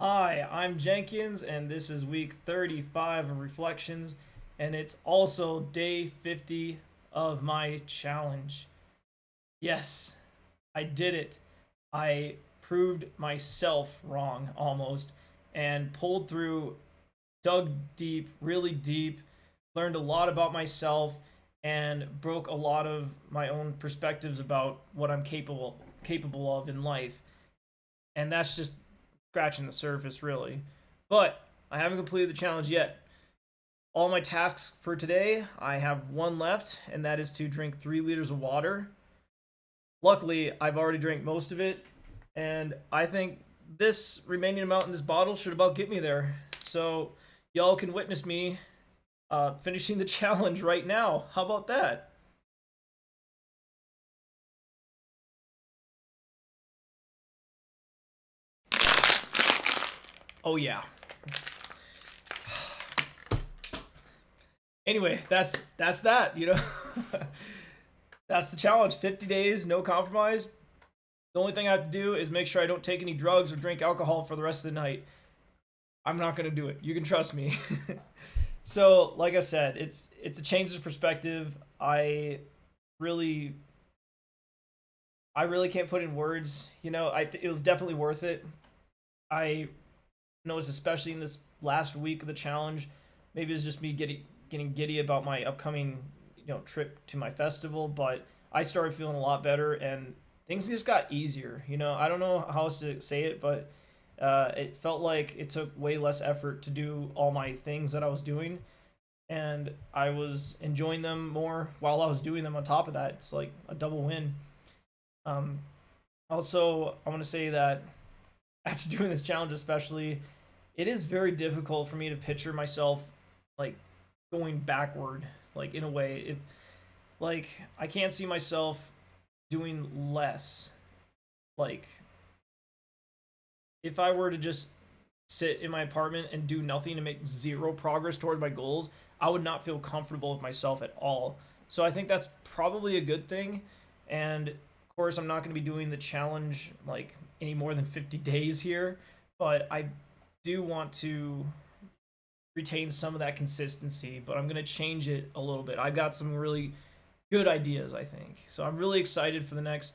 Hi, I'm Jenkins, and this is week 35 of Reflections, and it's also day 50 of my challenge. Yes, I did it. I proved myself wrong almost and pulled through, dug deep, really deep, learned a lot about myself, and broke a lot of my own perspectives about what I'm capable of in life. And that's just scratching the surface, really. But I haven't completed the challenge yet. All my tasks for today, I have one left, and that is to drink 3 liters of water. Luckily, I've already drank most of it, and I think this remaining amount in this bottle should about get me there. So, y'all can witness me finishing the challenge right now. How about that? Oh, yeah. Anyway, that's that. That's the challenge. 50 days, no compromise. The only thing I have to do is make sure I don't take any drugs or drink alcohol for the rest of the night. I'm not gonna do it. You can trust me. So, like I said, it's a change of perspective. Really, I really can't put in words. It was definitely worth it. I noticed, especially in this last week of the challenge, maybe it's just me getting giddy about my upcoming trip to my festival, but I started feeling a lot better and things just got easier. I don't know how else to say it, but it felt like it took way less effort to do all my things that I was doing, and I was enjoying them more while I was doing them. On top of that, it's like a double win. Um, Also, I want to say that after doing this challenge, especially, it is very difficult for me to picture myself like going backward, like in a way. If like I can't see myself doing less. Like if I were to just sit in my apartment and do nothing and make zero progress towards my goals, I would not feel comfortable with myself at all. So I think that's probably a good thing. And of course, I'm not going to be doing the challenge like any more than 50 days here, but I do want to retain some of that consistency, but I'm going to change it a little bit. I've got some really good ideas, I think. So I'm really excited for the next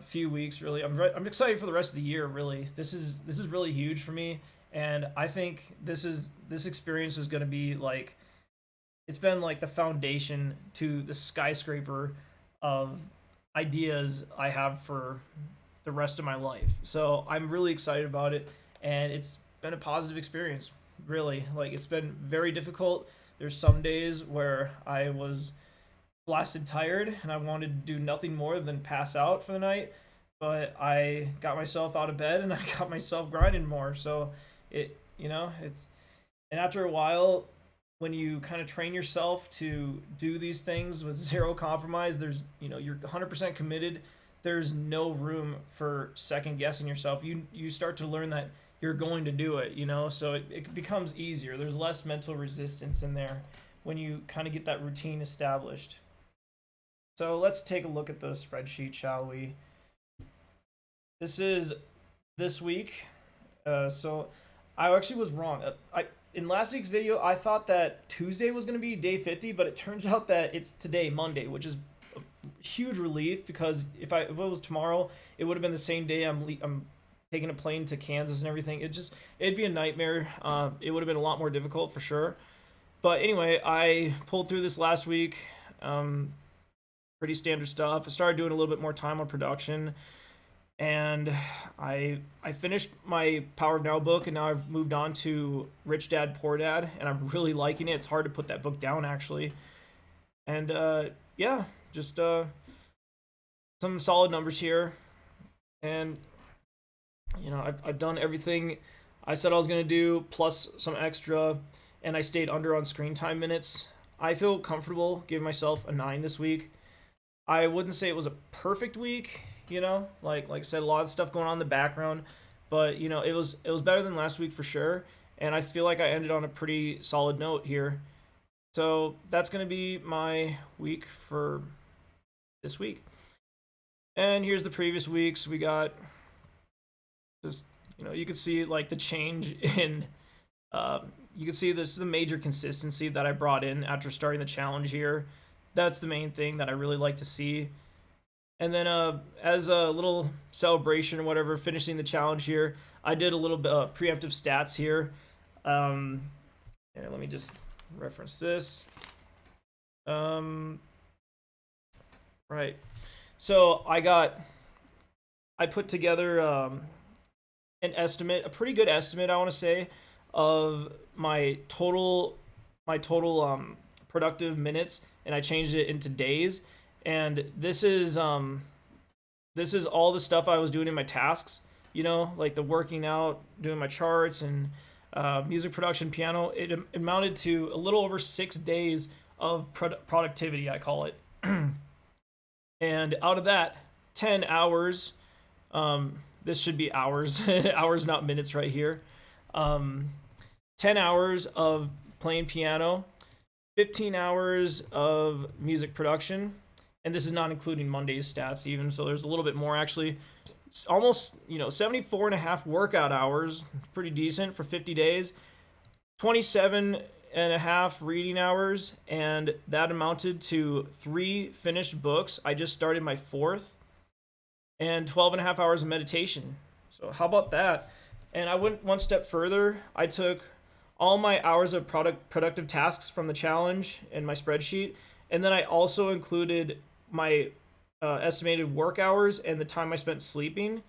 few weeks. Really, I'm excited for the rest of the year. Really, this is really huge for me, and I think this experience is going to be like it's been like the foundation to the skyscraper of ideas I have for the rest of my life. So I'm really excited about it, and it's been a positive experience. Really, like it's been very difficult. There's some days where I was blasted tired and I wanted to do nothing more than pass out for the night. But I got myself out of bed and I got myself grinding more. So it's and after a while, when you kind of train yourself to do these things with zero compromise, you're 100% committed. There's no room for second guessing yourself. You start to learn that you're going to do it. So it becomes easier. There's less mental resistance in there when you kind of get that routine established. So let's take a look at the spreadsheet, shall we? This is this week. So I actually was wrong. I In last week's video, I thought that Tuesday was going to be day 50, but it turns out that it's today, Monday, which is a huge relief because if it was tomorrow, it would have been the same day I'm taking a plane to Kansas and everything. It'd be a nightmare. It would have been a lot more difficult for sure. But anyway, I pulled through this last week. Pretty standard stuff. I started doing a little bit more time on production, and I finished my Power of Now book, and now I've moved on to Rich Dad Poor Dad, and I'm really liking it. It's hard to put that book down actually, and yeah, just some solid numbers here, and I've done everything I said I was gonna do plus some extra, and I stayed under on screen time minutes. I feel comfortable giving myself a 9 this week. I wouldn't say it was a perfect week, like I said, a lot of stuff going on in the background, but it was better than last week for sure, and I feel like I ended on a pretty solid note here. So that's gonna be my week for this week. And here's the previous weeks. We got just You can see like the change in. You can see this is the major consistency that I brought in after starting the challenge here. That's the main thing that I really like to see. And then as a little celebration or whatever, finishing the challenge here, I did a little bit preemptive stats here. Um, and let me just reference this. Right. So I put together an estimate, a pretty good estimate, I want to say, of my total productive minutes, and I changed it into days. And this is all the stuff I was doing in my tasks. Like the working out, doing my charts, and music production, piano. It amounted to a little over 6 days of productivity, I call it. And out of that, 10 hours. This should be hours, hours, not minutes, right here. Um, 10 hours of playing piano, 15 hours of music production, and this is not including Monday's stats even, so there's a little bit more actually. It's almost 74 and a half workout hours, pretty decent for 50 days. 27 and a half reading hours, and that amounted to 3 finished books. I just started my fourth. And 12 and a half hours of meditation. So how about that? And I went one step further. I took all my hours of productive tasks from the challenge in my spreadsheet, and then I also included my estimated work hours and the time I spent sleeping.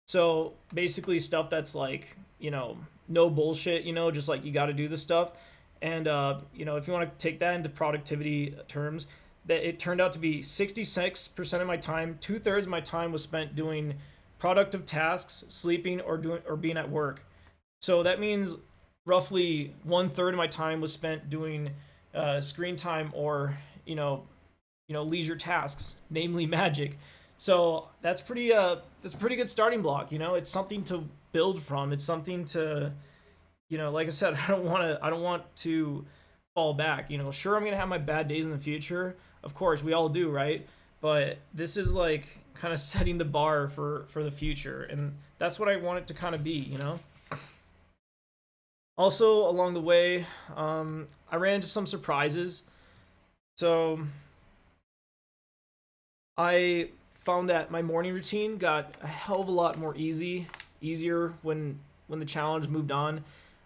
So basically stuff that's like, no bullshit, just like you got to do this stuff. And if you want to take that into productivity terms, that it turned out to be 66% of my time, 2/3 of my time was spent doing productive tasks, sleeping, or being at work. So that means roughly 1/3 of my time was spent doing screen time or leisure tasks, namely magic. So that's a pretty good starting block. It's something to build from. It's something to like I said, I don't want to fall back. Sure, I'm gonna have my bad days in the future. Of course, we all do, right? But this is like kind of setting the bar for the future, and that's what I want it to kind of be. Also, along the way, I ran into some surprises. So I found that my morning routine got a hell of a lot more easier when the challenge moved on.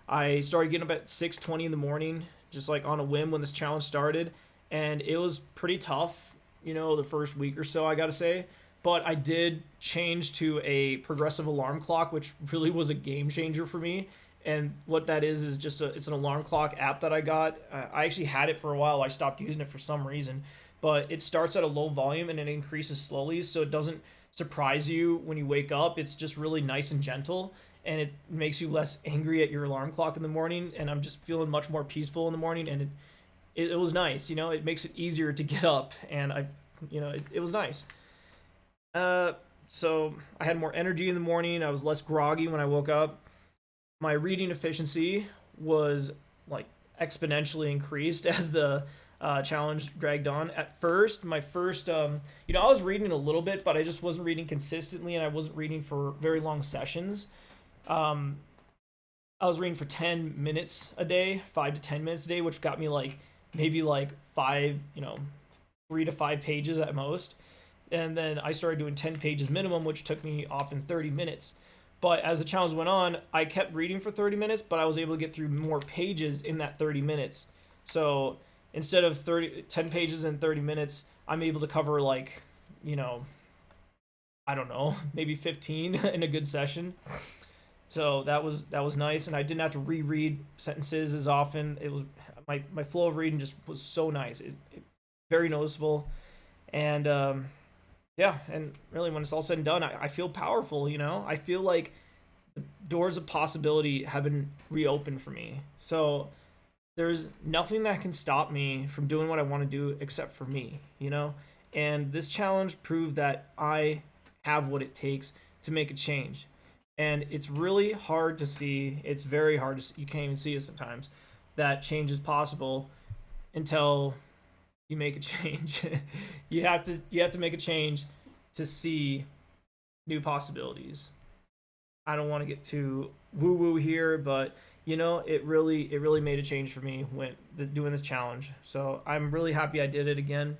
I started getting up at 6:20 in the morning, just like on a whim when this challenge started, and it was pretty tough, the first week or so, I gotta say. But I did change to a progressive alarm clock, which really was a game changer for me. And what that is just it's an alarm clock app that I got. I actually had it for a while. I stopped using it for some reason, but it starts at a low volume and it increases slowly, so it doesn't surprise you when you wake up. It's just really nice and gentle, and it makes you less angry at your alarm clock in the morning. And I'm just feeling much more peaceful in the morning, and it was nice. It makes it easier to get up, and it was nice. Uh, so I had more energy in the morning. I was less groggy when I woke up. My reading efficiency was like exponentially increased as the challenge dragged on. At first, my first, I was reading a little bit, but I just wasn't reading consistently, and I wasn't reading for very long sessions. Um, I was reading for 10 minutes a day, 5 to 10 minutes a day, which got me like maybe like 3 to 5 pages at most. And then I started doing 10 pages minimum, which took me often 30 minutes. But as the challenge went on, I kept reading for 30 minutes, but I was able to get through more pages in that 30 minutes. So instead of 10 pages in 30 minutes, I'm able to cover like, you know, I don't know, maybe 15 in a good session. So that was nice, and I didn't have to reread sentences as often. It was my flow of reading just was so nice. It very noticeable, and yeah, and really when it's all said and done, I feel powerful. I feel like the doors of possibility have been reopened for me. So there's nothing that can stop me from doing what I want to do except for me. And this challenge proved that I have what it takes to make a change. And it's really hard to see. It's very hard to see. You can't even see it sometimes. That change is possible until you make a change. You have to make a change to see new possibilities. I don't want to get too woo woo here, but it really made a change for me when doing this challenge. So I'm really happy I did it again.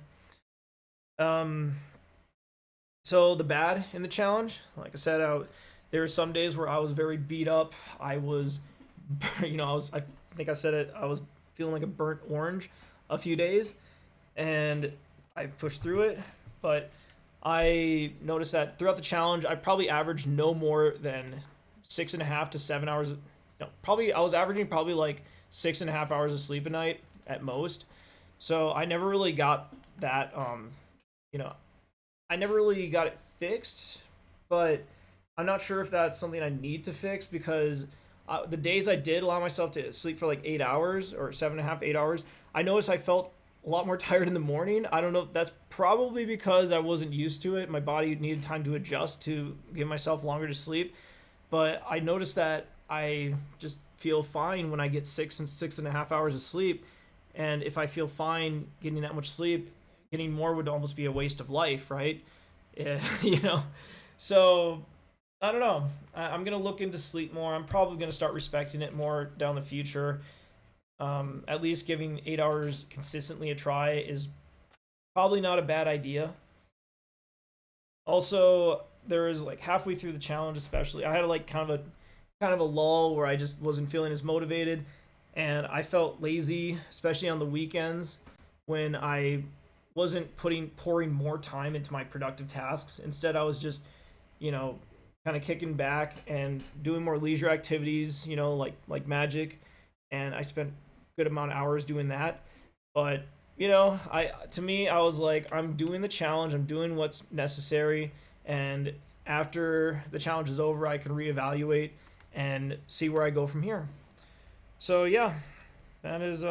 Um, so the bad in the challenge, like I said, there were some days where I was very beat up. I was, I think I said it. I was feeling like a burnt orange a few days, and I pushed through it. But I noticed that throughout the challenge, I probably averaged no more than 6.5 to 7 hours. No, probably I was averaging probably like 6.5 hours of sleep a night at most. So I never really got that. You know, I never really got it fixed, but I'm not sure if that's something I need to fix because the days I did allow myself to sleep for like 8 hours or 7.5, 8 hours, I noticed I felt a lot more tired in the morning. I don't know. That's probably because I wasn't used to it. My body needed time to adjust to give myself longer to sleep. But I noticed that I just feel fine when I get 6 and 6.5 hours of sleep. And if I feel fine getting that much sleep, getting more would almost be a waste of life, right? Yeah, So I don't know. I'm gonna look into sleep more. I'm probably gonna start respecting it more down the future. At least giving 8 hours consistently a try is probably not a bad idea. Also, there was like halfway through the challenge, especially, I had like kind of a lull where I just wasn't feeling as motivated, and I felt lazy, especially on the weekends when I wasn't putting pouring more time into my productive tasks. Instead, I was just you know kind of kicking back and doing more leisure activities, like magic, and I spent good amount of hours doing that. But I to me, I was like, I'm doing the challenge, I'm doing what's necessary, and after the challenge is over, I can reevaluate and see where I go from here. So yeah, that is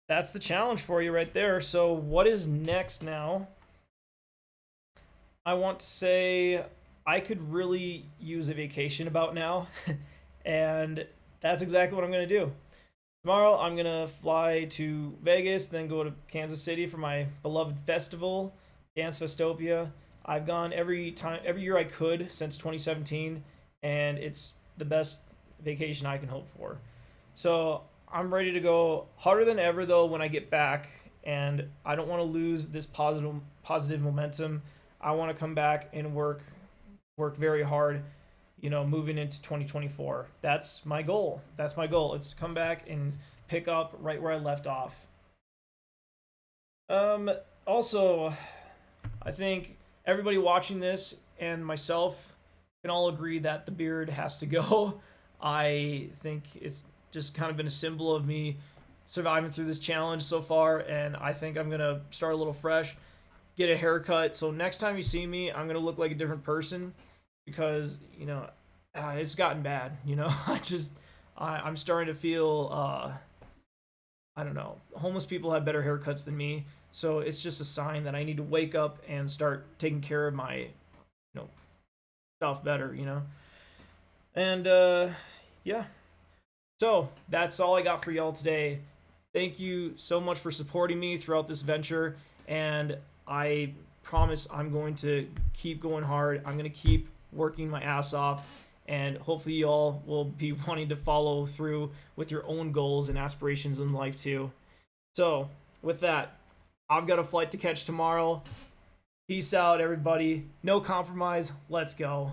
that's the challenge for you right there. So what is next now? I want to say I could really use a vacation about now, and that's exactly what I'm going to do. Tomorrow, I'm going to fly to Vegas, then go to Kansas City for my beloved festival, Dance Festopia. I've gone every year I could since 2017, and it's the best vacation I can hope for. So I'm ready to go harder than ever though when I get back, and I don't want to lose this positive momentum. I want to come back and work very hard, moving into 2024. That's my goal. That's my goal. It's to come back and pick up right where I left off. Um, Also, I think everybody watching this and myself can all agree that the beard has to go. I think it's just kind of been a symbol of me surviving through this challenge so far, and I think I'm gonna start a little fresh, get a haircut. So next time you see me, I'm gonna look like a different person because it's gotten bad. I'm starting to feel I don't know. Homeless people have better haircuts than me, so it's just a sign that I need to wake up and start taking care of my know stuff better. And yeah. So that's all I got for y'all today. Thank you so much for supporting me throughout this venture, and I promise I'm going to keep going hard. I'm going to keep working my ass off, and hopefully y'all will be wanting to follow through with your own goals and aspirations in life too. So, with that, I've got a flight to catch tomorrow. Peace out, everybody. No compromise. Let's go.